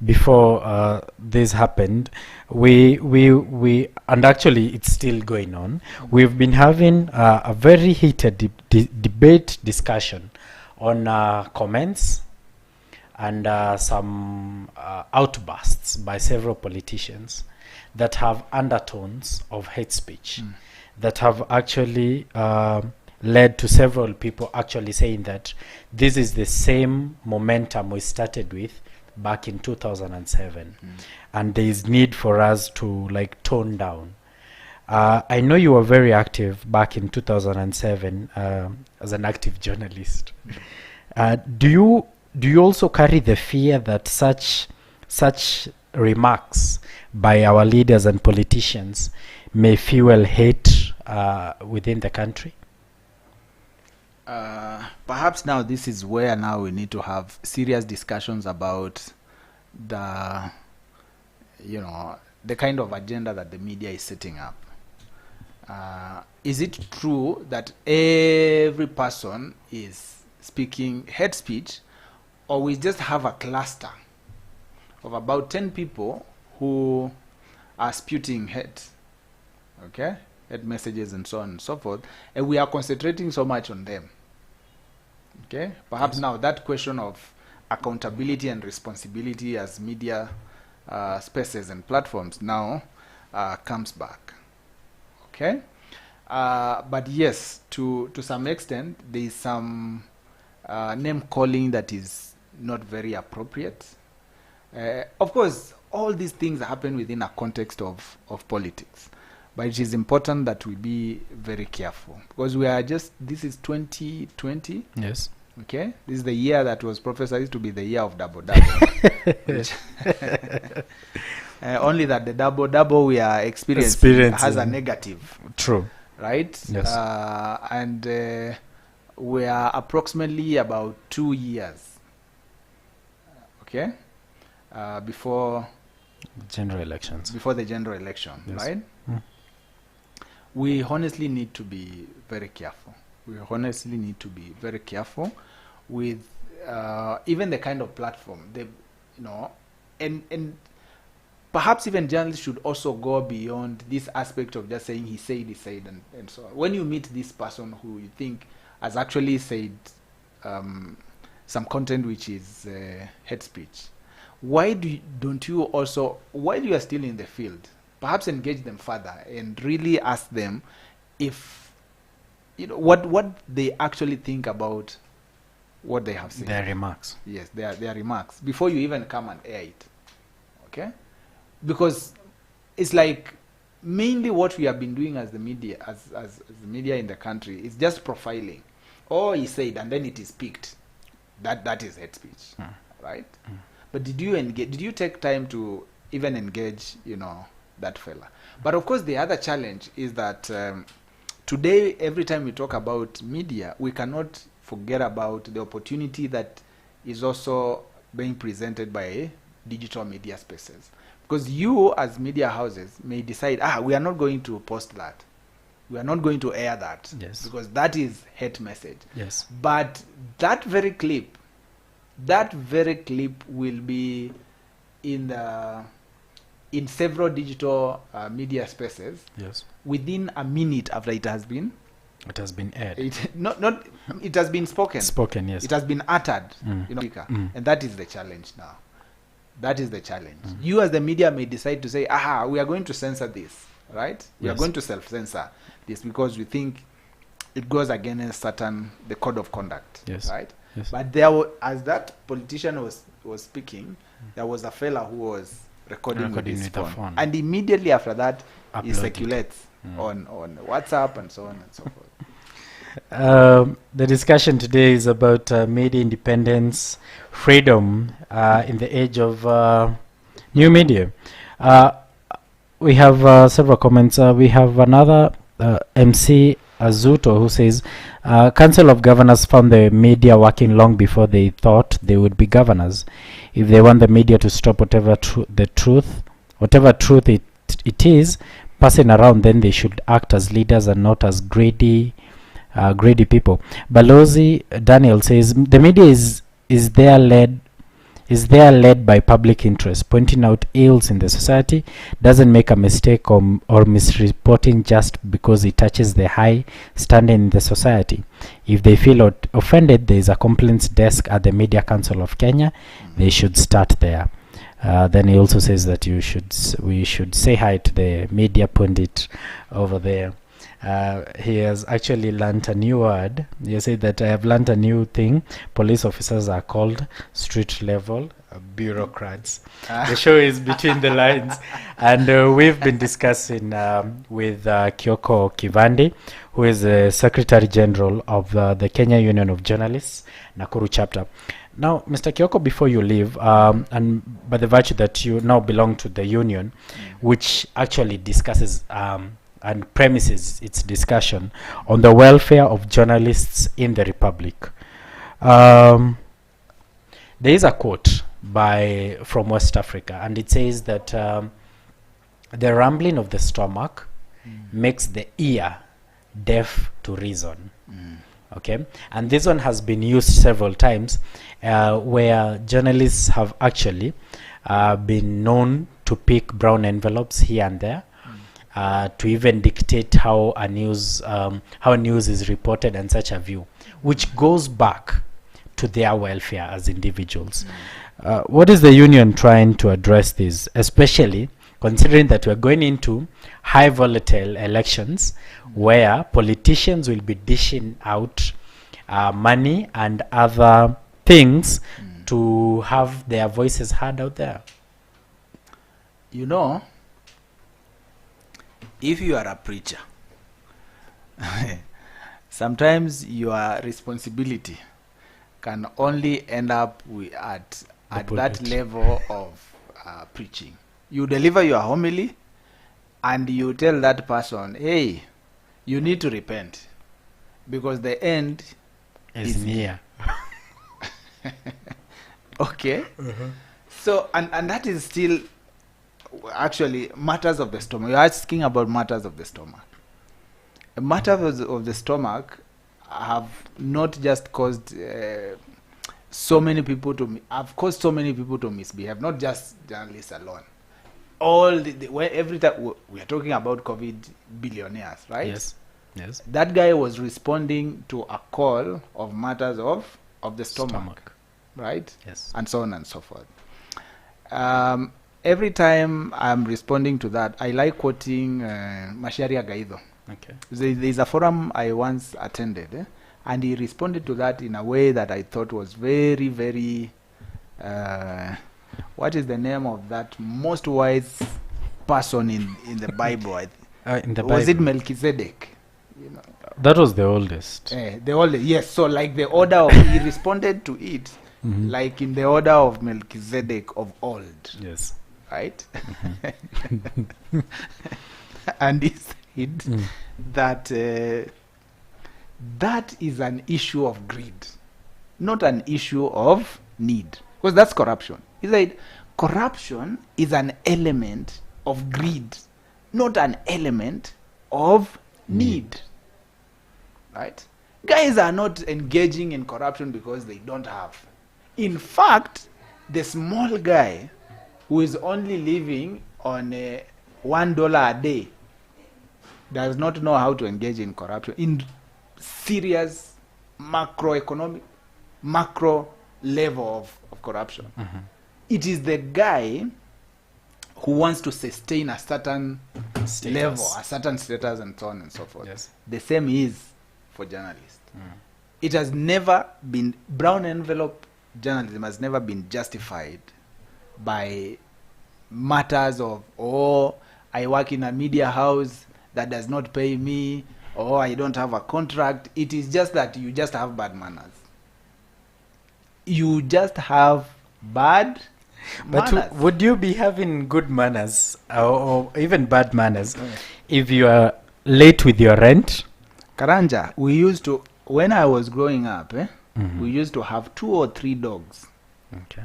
before this happened, we and actually it's still going on. We've been having a very heated debate discussion on comments and some outbursts by several politicians that have undertones of hate speech that have actually led to several people actually saying that this is the same momentum we started with back in 2007, and there is need for us to like tone down. I know you were very active back in 2007 as an active journalist. Do you also carry the fear that such remarks by our leaders and politicians may fuel hate within the country? Perhaps now this is where now we need to have serious discussions about the kind of agenda that the media is setting up. Is it true that every person is speaking hate speech, or we just have a cluster of about 10 people who are spewing hate, hate messages and so on and so forth, and we are concentrating so much on them? Perhaps now that question of accountability and responsibility as media spaces and platforms now comes back. But yes, to some extent, there is some name calling that is not very appropriate. Of course, all these things happen within a context of politics, but it is important that we be very careful, because this is 2020. Yes. This is the year that was prophesied to be the year of double. Only that the double we are experiencing has a negative. True. Right? Yes. And we are approximately about 2 years. Before general elections. Before the general election, yes. Right? We honestly need to be very careful. With even the kind of platform, and perhaps even journalists should also go beyond this aspect of just saying he said, and so on. When you meet this person who you think has actually said some content which is hate speech, why do you while you are still in the field, perhaps engage them further and really ask them if what they actually think about what they have said. Their remarks. Yes, their remarks, before you even come and air it. Because it's like mainly what we have been doing as the media, as the media in the country, is just profiling. Oh, he said, and then it is picked. That is hate speech, right? But did you take time to even engage, that fella? But of course, the other challenge is that today, every time we talk about media, we cannot forget about the opportunity that is also being presented by digital media spaces. Because you, as media houses, may decide, we are not going to post that. We are not going to air that. Yes. Because that is hate message. Yes. But that very clip will be in several digital media spaces. Yes. Within a minute after it has been aired. It has been spoken. Yes. It has been uttered. And that is the challenge now. That is the challenge. You as the media may decide to say, we are going to censor this, right? We are going to self-censor this because we think it goes against the code of conduct, yes. Right? Yes. But as that politician was speaking, there was a fella who was recording with his phone. And immediately after that, he circulates on WhatsApp and so on and so forth. The discussion today is about media independence, freedom in the age of new media. We have several comments. We have another MC Azuto who says, Council of Governors found the media working long before they thought they would be governors. If they want the media to stop whatever truth it is passing around, then they should act as leaders and not as greedy people. Balozi Daniel says the media is there led is there led by public interest, pointing out ills in the society, doesn't make a mistake or misreporting just because it touches the high standing in the society. If they feel offended, there is a complaints desk at the Media Council of Kenya. They should start there. Then he also says that we should say hi to the media pundit over there. He has actually learnt a new word. You say that I have learnt a new thing. Police officers are called street level bureaucrats. The show is between the lines, and we've been discussing with Kioko Kivandi, who is the Secretary General of the Kenya Union of Journalists, Nakuru chapter. Now, Mr. Kioko, before you leave, and by the virtue that you now belong to the union, which actually discusses and premises its discussion on the welfare of journalists in the Republic. There is a quote from West Africa, and it says that the rumbling of the stomach makes the ear deaf to reason. Okay, and this one has been used several times where journalists have actually been known to pick brown envelopes here and there, to even dictate how news is reported and such a view, which goes back to their welfare as individuals. What is the union trying to address this, especially considering that we're going into high volatile elections where politicians will be dishing out money and other things to have their voices heard out there? You know, if you are a preacher, sometimes your responsibility can only end up at that level of preaching. You deliver your homily and you tell that person, hey, you need to repent because the end is near. Okay. So, and that is still actually matters of the stomach. You're asking about matters of the stomach. Matters of the stomach have not just caused so many people to misbehave, not just journalists alone. Every time we are talking about COVID billionaires, right? Yes. That guy was responding to a call of matters of the stomach. Right? Yes. And so on and so forth. Every time I'm responding to that, I like quoting Macharia Gaido. Okay. There's a forum I once attended, and he responded to that in a way that I thought was very, very... what is the name of that most wise person in the Bible? In the was Bible. it Melchizedek? You know, that was the oldest. the oldest, yes. So like the order of... he responded to it like in the order of Melchizedek of old. Yes. Right? And he said that that is an issue of greed, not an issue of need. Because that's corruption. He said corruption is an element of greed, not an element of need. Right? Guys are not engaging in corruption because they don't have. In fact, the small guy who is only living on $1 a day does not know how to engage in corruption in serious macro level of corruption. It is the guy who wants to sustain a certain level, a certain status, and so on and so forth. Yes. The same is for journalists. It has never been... brown envelope journalism has never been justified by matters of, I work in a media house that does not pay me, or I don't have a contract. It is just that you just have bad manners. You just have bad But manners. would you be having good manners or even bad manners if you are late with your rent? Karanja, we used to, when I was growing up, we used to have 2 or 3 dogs. Okay.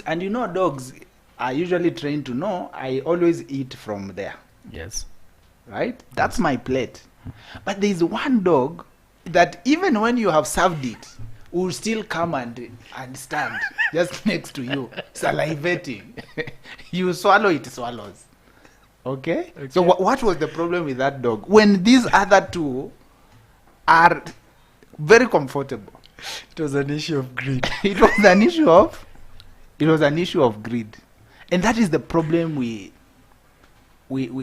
And you know, dogs are usually trained to know I always eat from there. Yes. Right? That's my plate. But there's one dog that even when you have served it, will still come and stand just next to you, salivating. You swallow, it swallows. Okay? So what was the problem with that dog? When these other two are very comfortable. It was an issue of greed. It was an issue of greed. And that is the problem we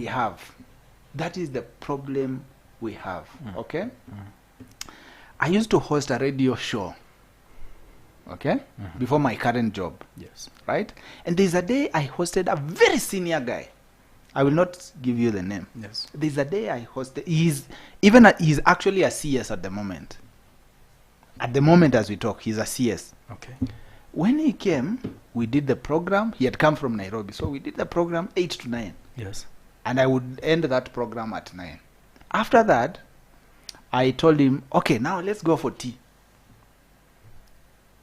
have. That is the problem we have. Okay? I used to host a radio show. Okay? Before my current job. Yes. Right? And there's a day I hosted a very senior guy. I will not give you the name. Yes. There's a day I hosted. He's actually a CS at the moment. At the moment as we talk, he's a CS. Okay. When he came, we did the program. He had come from Nairobi. So we did the program 8 to 9. Yes. And I would end that program at 9. After that, I told him, okay, now let's go for tea.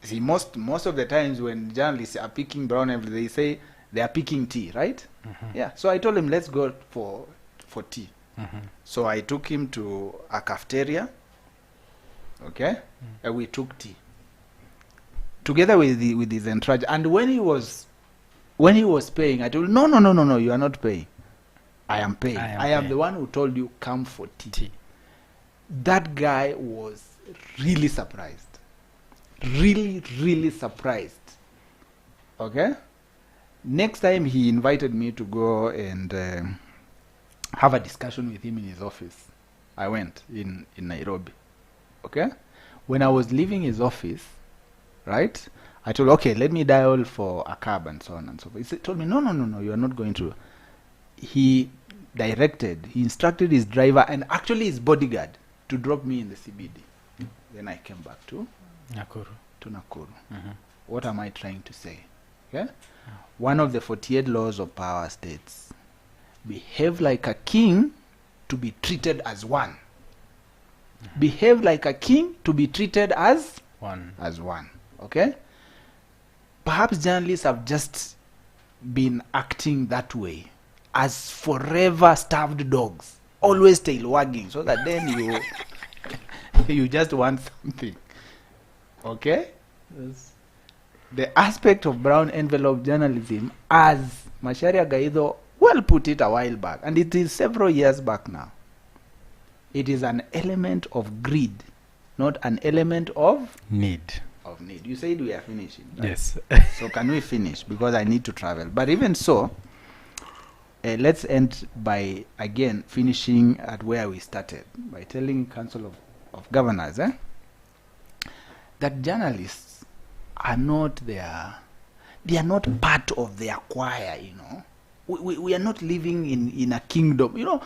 See, most of the times when journalists are picking brown envelope, they say they are picking tea, right? Yeah. So I told him, let's go for tea. So I took him to a cafeteria. Okay? And we took tea. Together with his entourage. And when he was paying, I told him, no, you are not paying. I am paying. I am the one who told you come for tea. That guy was really surprised. Really, really surprised. Okay? Next time he invited me to go and have a discussion with him in his office. I went in Nairobi. Okay? When I was leaving his office, right, I told, okay, let me dial for a cab and so on and so forth. He told me, no, you are not going to. He instructed his driver and actually his bodyguard to drop me in the CBD. Then I came back to Nakuru. What am I trying to say? Okay? One of the 48 laws of power states, behave like a king to be treated as one. Behave like a king to be treated as one. Okay? Perhaps journalists have just been acting that way as forever starved dogs, always tail wagging, so that then you just want something. Okay? Yes. The aspect of brown envelope journalism, as Macharia Gaido well put it a while back, and it is several years back now, it is an element of greed, not an element of need. You said we are finishing, right? Yes. So can we finish? Because I need to travel. But even so, let's end by, again, finishing at where we started, by telling Council of Governors that journalists are not there. They are not part of their choir, you know. We are not living in a kingdom. You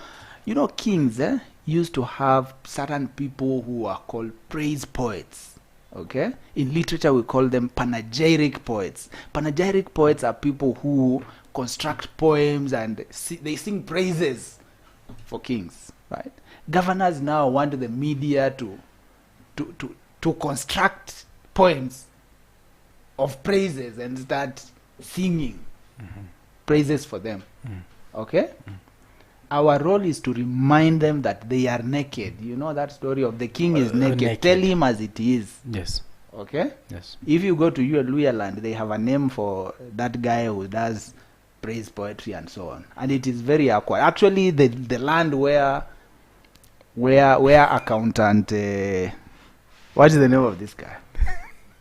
know, kings used to have certain people who are called praise poets. Okay? In literature, we call them panegyric poets. Panegyric poets are people who construct poems and they sing praises for kings, right? Governors now want the media to construct poems of praises and start singing praises for them. Okay? Our role is to remind them that they are naked. You know that story of the king is naked. Tell him as it is. Yes. Okay? Yes. If you go to Luya land, they have a name for that guy who does praise poetry and so on. And it is very awkward. Actually, the land where accountant... what is the name of this guy?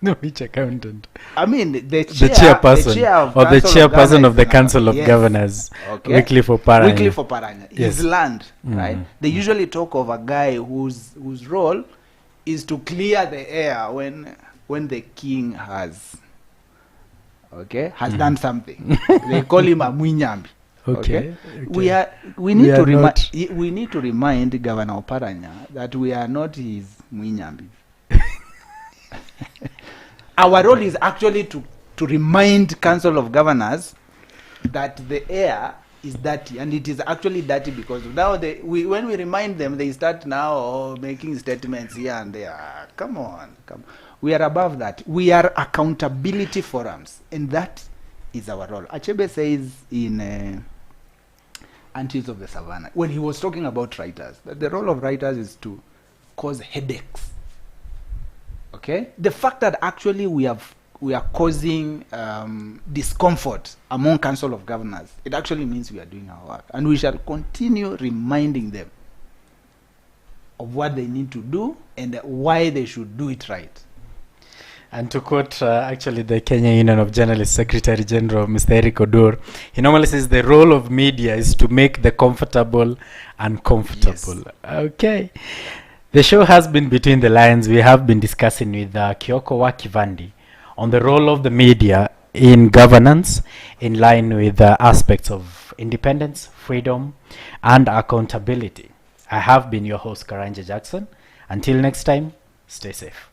No, which accountant? I mean, the chairperson of the Council of Governors. Okay. Weekly for Paranya. Yes. His land, right? They usually talk of a guy whose role is to clear the air when the king has done something. They call him a Mwinyambi. Okay. We need to remind Governor Oparanya that we are not his Mwinyambi. Our role is actually to remind Council of Governors that the air is dirty, and it is actually dirty because now when we remind them, they start now making statements here and there. Come on. We are above that. We are accountability forums, and that is our role. Achebe says in Aunties of the Savannah, when he was talking about writers, that the role of writers is to cause headaches. Okay, the fact that actually we are causing discomfort among Council of Governors, it actually means we are doing our work, and we shall continue reminding them of what they need to do and why they should do it right. And to quote actually the Kenya Union of Journalists Secretary General, Mr. Eric Odur, he normally says the role of media is to make the comfortable uncomfortable. Yes. Okay. The show has been Between the Lines. We have been discussing with Kioko wa Kivandi on the role of the media in governance in line with the aspects of independence, freedom, and accountability. I have been your host, Karanja Jackson. Until next time, stay safe.